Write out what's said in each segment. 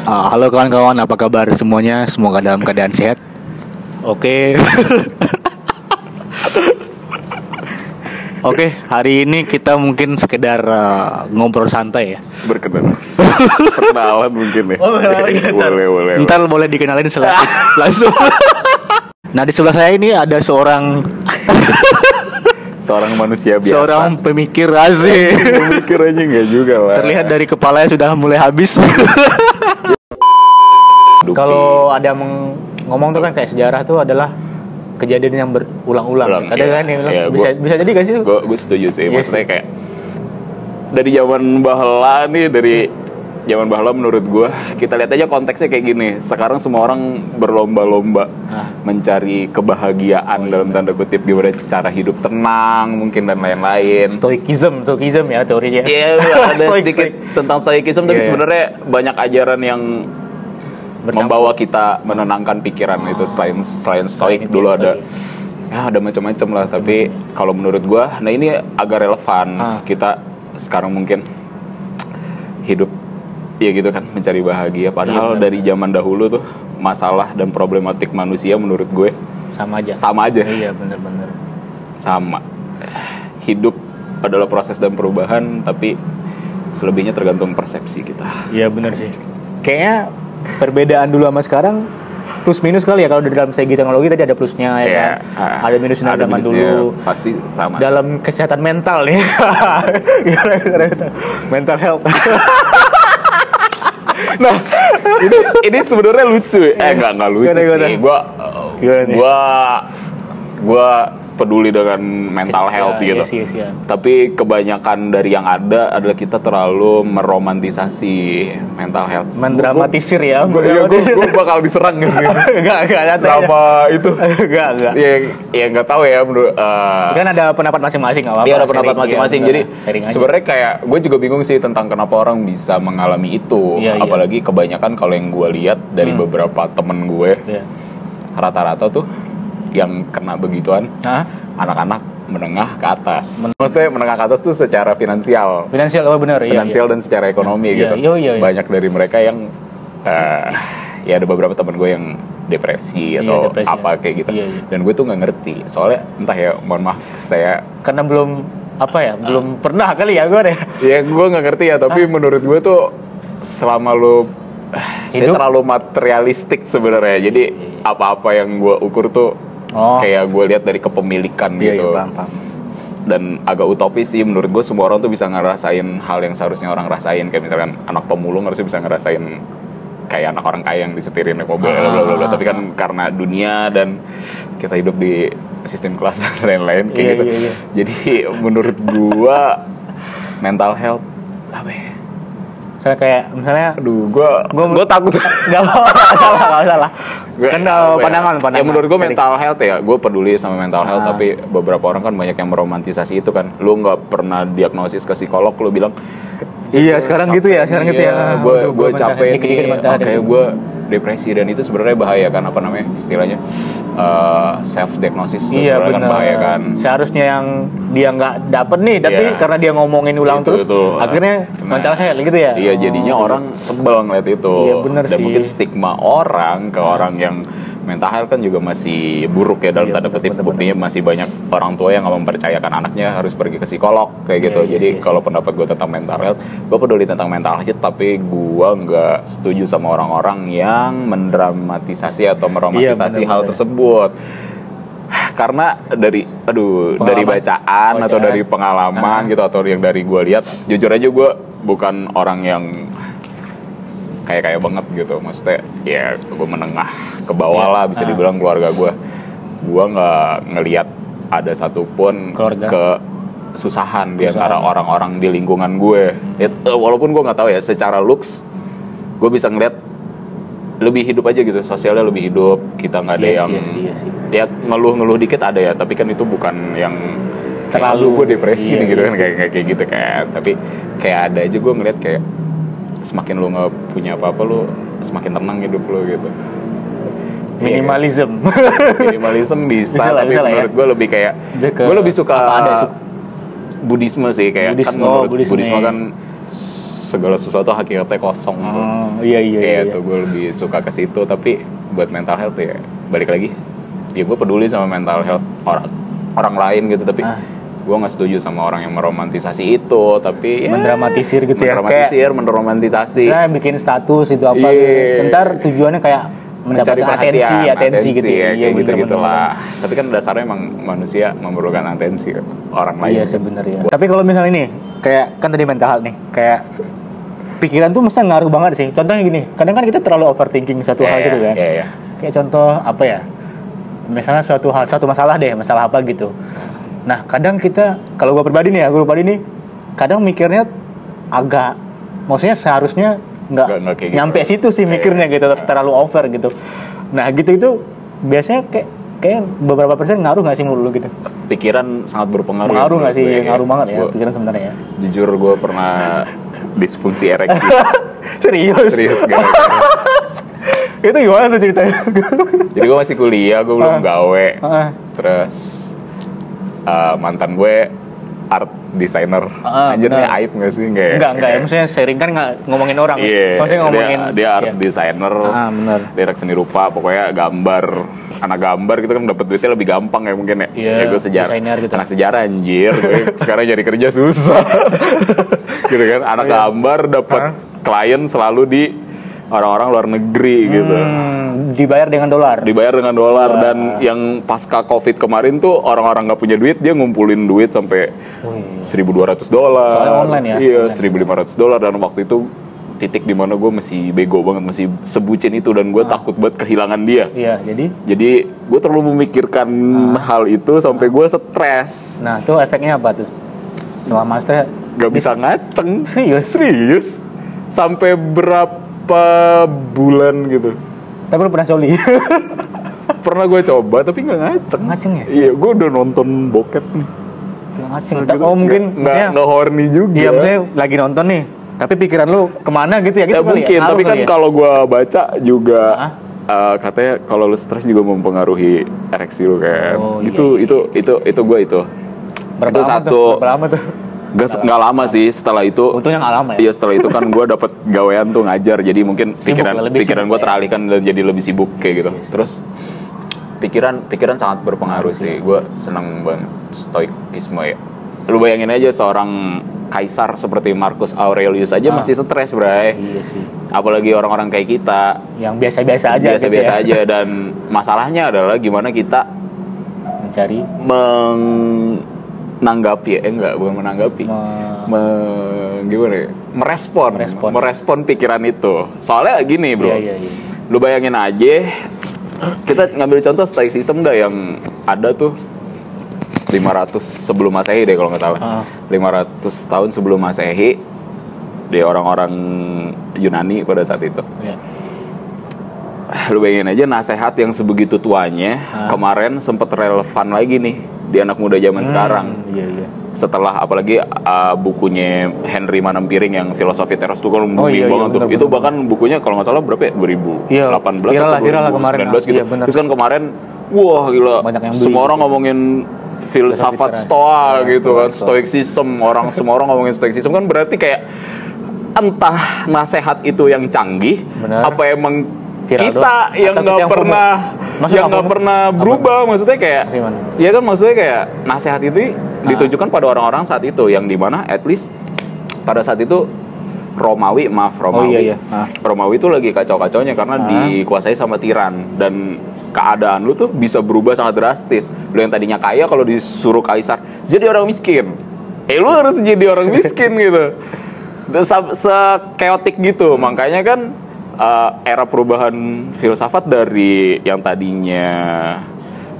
Halo kawan-kawan, apa kabar semuanya? Semoga dalam keadaan sehat. Oke. Oke, hari ini kita mungkin sekedar ngobrol santai ya. Berkenalan. Perkenalan mungkin ya. Oh, boleh. Ntar boleh dikenalin langsung. Nah, di sebelah saya ini ada seorang manusia biasa. Seorang pemikir asik. Pemikir aja enggak juga lah. Terlihat dari kepalanya sudah mulai habis. Kalau ada ngomong tuh kan kayak sejarah tuh adalah kejadian yang berulang-ulang. Ada kan yang bisa jadi gak sih? Gue setuju sih. Maksudnya kayak dari zaman baheula nih, dari zaman baheula menurut gue, kita lihat aja konteksnya kayak gini. Sekarang semua orang berlomba-lomba mencari kebahagiaan dalam tanda kutip, gimana cara hidup tenang mungkin dan lain-lain. Stoikism ya teorinya. Iya, ada sedikit tentang stoikism, tapi sebenarnya banyak ajaran yang membawa kita menenangkan pikiran itu selain stoik dulu ada macam-macam lah. Tapi kalau menurut gua, nah ini agak relevan. Kita sekarang mungkin hidup ya gitu kan, mencari bahagia, padahal dari zaman dahulu tuh masalah dan problematik manusia menurut gue sama aja. Iya, benar-benar sama. Hidup adalah proses dan perubahan, tapi selebihnya tergantung persepsi kita. Iya, benar sih. Kayaknya perbedaan dulu sama sekarang plus minus kali ya. Kalau di dalam segi teknologi tadi ada plusnya ya kan. Ada minusnya zaman dulu. Pasti sama. Dalam kesehatan mental nih. Mental health. Nah, ini sebenarnya lucu. Enggak lucu sih. Gua peduli dengan mental health gitu. Yes. Tapi kebanyakan dari yang ada adalah kita terlalu meromantisasi mental health. Mendramatisir ya. Gue bakal diserang gitu. Enggak. Drama itu. Enggak. Ya enggak tahu ya menurut kan ada pendapat masing-masing enggak apa-apa. Iya, ada pendapat masing-masing. Jadi sebenarnya kayak gue juga bingung sih tentang kenapa orang bisa mengalami itu. Apalagi kebanyakan kalau yang gue lihat dari beberapa temen gue, rata-rata tuh yang kena begituan anak-anak menengah ke atas. Maksudnya menengah ke atas tuh secara finansial. Oh benar. Finansial dan secara ekonomi gitu. Iya. Banyak dari mereka yang ya ada beberapa teman gue yang depresi atau apa kayak gitu. Dan gue tuh nggak ngerti. Soalnya entah ya, mohon maaf saya karena belum pernah kali ya gue deh. Ya gue nggak ngerti ya, tapi menurut gue tuh selama lu saya terlalu materialistik sebenarnya. Jadi apa-apa yang gue ukur tuh kayak gue lihat dari kepemilikan gitu. Paham. Dan agak utopis sih menurut gue. Semua orang tuh bisa ngerasain hal yang seharusnya orang rasain. Kayak misalkan anak pemulung harusnya bisa ngerasain kayak anak orang kaya yang disetirin naik mobil blablabla. Tapi kan karena dunia dan kita hidup di sistem kelas dan lain-lain kayak gitu. Jadi menurut gue mental health apa ya? Misalnya gue takut. Gak salah. Kan pandangan. Ya menurut gue mental health ya, gue peduli sama mental health. Tapi beberapa orang kan banyak yang meromantisasi itu kan. Lu nggak pernah diagnosis ke psikolog, lu bilang iya sekarang gitu ya. Gue capek nih, kayak gue depresi. Dan itu sebenarnya bahaya kan, apa namanya istilahnya, self diagnosis itu sebenarnya kan bahaya kan. Seharusnya yang dia nggak dapet nih, tapi karena dia ngomongin ulang terus, akhirnya mental health gitu ya. Iya, jadinya orang sebel ngeliat itu. Iya, bener dan sih. Mungkin stigma orang ke orang yang mental health kan juga masih buruk ya dalam tanda kutip. Buktinya masih banyak orang tua yang nggak mempercayakan anaknya harus pergi ke psikolog kayak gitu. Jadi kalau pendapat gue tentang mental health, gue peduli tentang mental health, tapi gue nggak setuju sama orang-orang yang mendramatisasi atau meromantisasi hal tersebut. Karena dari bacaan atau dari pengalaman gitu, atau yang dari gue lihat, jujur aja gue bukan orang yang kaya banget gitu. Maksudnya ya gue menengah ke bawah lah, bisa dibilang. Keluarga gue nggak ngelihat ada satupun kesusahan di antara orang-orang di lingkungan gue. Walaupun gue nggak tahu ya, secara looks gue bisa ngeliat lebih hidup aja gitu, sosialnya lebih hidup. Kita nggak ada yang ya ngeluh dikit ada ya, tapi kan itu bukan yang terlalu gue depresi nih gitu kan, kayak gitu kan. Tapi kayak ada aja gue ngeliat kayak semakin lu nggak punya apa-apa, lu semakin tenang hidup lu gitu. Minimalism bisa tapi menurut gue lebih kayak gue lebih suka Buddhisme sih, kayak kan menurut Buddhisme kan segala sesuatu hakikatnya kosong. Iya. Tuh gue lebih suka ke situ. Tapi buat mental health ya balik lagi, ya gue peduli sama mental health orang lain gitu, tapi gue nggak setuju sama orang yang meromantisasi itu, tapi ya, mendramatisir gitu menromantisasi. Saya bikin status itu apa gitu. Ntar tujuannya kayak mendapatkan atensi gitu. Iya gitu lah. Tapi kan dasarnya emang manusia memerlukan atensi orang lain. Iya sebenarnya. Tapi kalau misalnya nih, kayak kan tadi mental health nih, kayak pikiran tuh mesti ngaruh banget sih. Contohnya gini, kadang kan kita terlalu overthinking satu hal gitu kan. Iya. Kayak contoh apa ya? Misalnya satu masalah apa gitu. Nah, kadang kita, kalau gue pribadi nih, kadang mikirnya agak, maksudnya seharusnya nggak gitu. Nyampe situ sih mikirnya gitu, terlalu over gitu. Nah, gitu itu biasanya kayak beberapa persen ngaruh nggak sih menurut lu gitu? Pikiran sangat berpengaruh. Ngaruh nggak sih? Ngaruh banget ya pikiran sebenarnya ya. Jujur gue pernah disfungsi ereksi. Serius gak? Itu gimana tuh ceritanya? Jadi gue masih kuliah, gue belum gawe. Terus mantan gue art designer. Anjir nih aib gak sih? Enggak ya, maksudnya sharing kan gak ngomongin orang. Maksudnya ngomongin dia art designer. Bener. Dia seni rupa, pokoknya anak gambar gitu kan dapat duitnya lebih gampang ya mungkin ya. Ya gue gitu. Anak sejarah anjir, gue sekarang nyari kerja susah. Gitu kan, anak gambar dapat klien selalu di orang-orang luar negeri gitu. Dibayar dengan dolar. Dan yang pasca Covid kemarin tuh orang-orang nggak punya duit, dia ngumpulin duit sampai $1.200. Soalnya online ya. Iya, $1.500 dan waktu itu titik di mana gue masih bego banget, masih sebucin itu dan gue takut banget kehilangan dia. Iya, jadi gue terlalu memikirkan hal itu sampai gue stres. Nah, tuh efeknya apa tuh? Selama stres nggak bisa ngaceng. Serius. Sampai berapa bulan gitu. Tapi lu pernah soli? Pernah gue coba tapi nggak ngaceng ya? Iya, gue udah nonton bokep nih. Nggak ngaceng. Oh mungkin nggak horny juga. Iya, maksudnya lagi nonton nih. Tapi pikiran lu kemana gitu ya? Gitu mungkin. Tapi kan kalau gue baca juga katanya kalau lu stres juga mempengaruhi ereksi lu kan. Itu gue itu. Berapa lama tuh? Nggak lama sih setelah itu. Untungnya nggak lama ya? Iya, setelah itu kan gue dapet gawean tuh ngajar. Jadi mungkin pikiran gue teralihkan dan jadi lebih sibuk kayak gitu. Terus pikiran sangat berpengaruh sih. Gue seneng banget stoikisme ya. Lu bayangin aja seorang kaisar seperti Marcus Aurelius aja masih stres, bray. Iya sih. Apalagi orang-orang kayak kita yang biasa-biasa aja dan masalahnya adalah gimana kita mencari merespon pikiran itu. Soalnya gini, bro. Iya. Lu bayangin aja, kita ngambil contoh stoicism dah yang ada tuh 500 sebelum Masehi deh kalau nggak salah. 500 tahun sebelum Masehi di orang-orang Yunani pada saat itu. Iya. Lu bayangin aja nasehat yang sebegitu tuanya kemarin sempat relevan lagi nih di anak muda zaman sekarang. Iya. Setelah apalagi bukunya Henry Manampiring yang Filosofi Teros itu kan booming banget tuh. Itu bahkan bukunya kalau nggak salah berapa ya? 2018 atau 2019 gitu. Terus kan kemarin wah gila, semua orang ngomongin filsafat stoa gitu kan, stoicism, semua orang ngomongin stoicism kan berarti kayak entah nasehat itu yang canggih, apa emang kita yang nggak pernah berubah, maksudnya kayak, ya kan maksudnya kayak nasehat itu ditujukan pada orang-orang saat itu yang dimana at least pada saat itu Romawi Romawi itu lagi kacau-kacaunya karena dikuasai sama tiran dan keadaan lu tuh bisa berubah sangat drastis. Lu yang tadinya kaya kalau disuruh kaisar jadi orang miskin, lu harus jadi orang miskin gitu. Se-chaotic gitu. Makanya kan era perubahan filsafat dari yang tadinya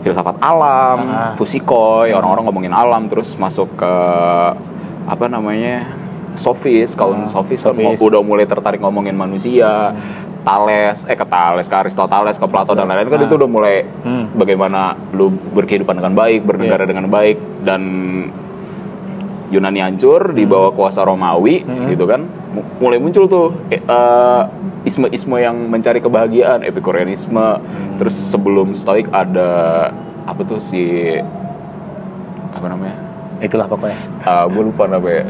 filsafat alam, Fusikoi, orang-orang ngomongin alam, terus masuk ke apa namanya sofis, kaum sofis udah mulai tertarik ngomongin manusia. ke Aristoteles, ke Plato dan lain-lain kan itu udah mulai bagaimana lu berkehidupan dengan baik, bernegara dengan baik, dan Yunani hancur di bawah kuasa Romawi gitu kan, mulai muncul tuh isme-isme yang mencari kebahagiaan, Epikureanisme. Terus sebelum Stoik ada apa tuh Itulah pokoknya. Gue lupa namanya.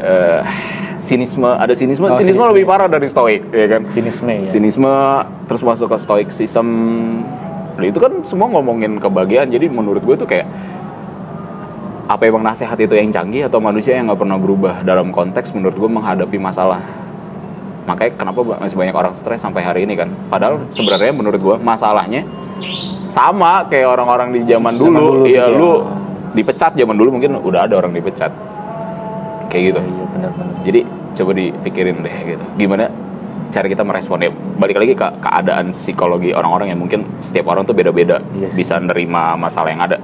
Sinisme, ada sinisme. Oh, sinisme sinisme. lebih parah dari stoik, ya kan? Sinisme ya. Sinisme terus masuk ke stoicism. Nah, itu kan semua ngomongin kebahagiaan. Jadi menurut gue tuh kayak apa emang nasihat itu yang canggih atau manusia yang nggak pernah berubah dalam konteks menurut gue menghadapi masalah. Makanya kenapa masih banyak orang stres sampai hari ini kan? Padahal sebenarnya menurut gue masalahnya sama kayak orang-orang di zaman dulu. Iya, gitu lu dipecat zaman dulu mungkin udah ada orang dipecat. Kayak gitu. Iya, benar-benar. Jadi coba dipikirin deh gitu. Gimana cara kita meresponnya? Balik lagi ke keadaan psikologi orang-orang yang mungkin setiap orang tuh beda-beda Iya sih. bisa nerima masalah yang ada.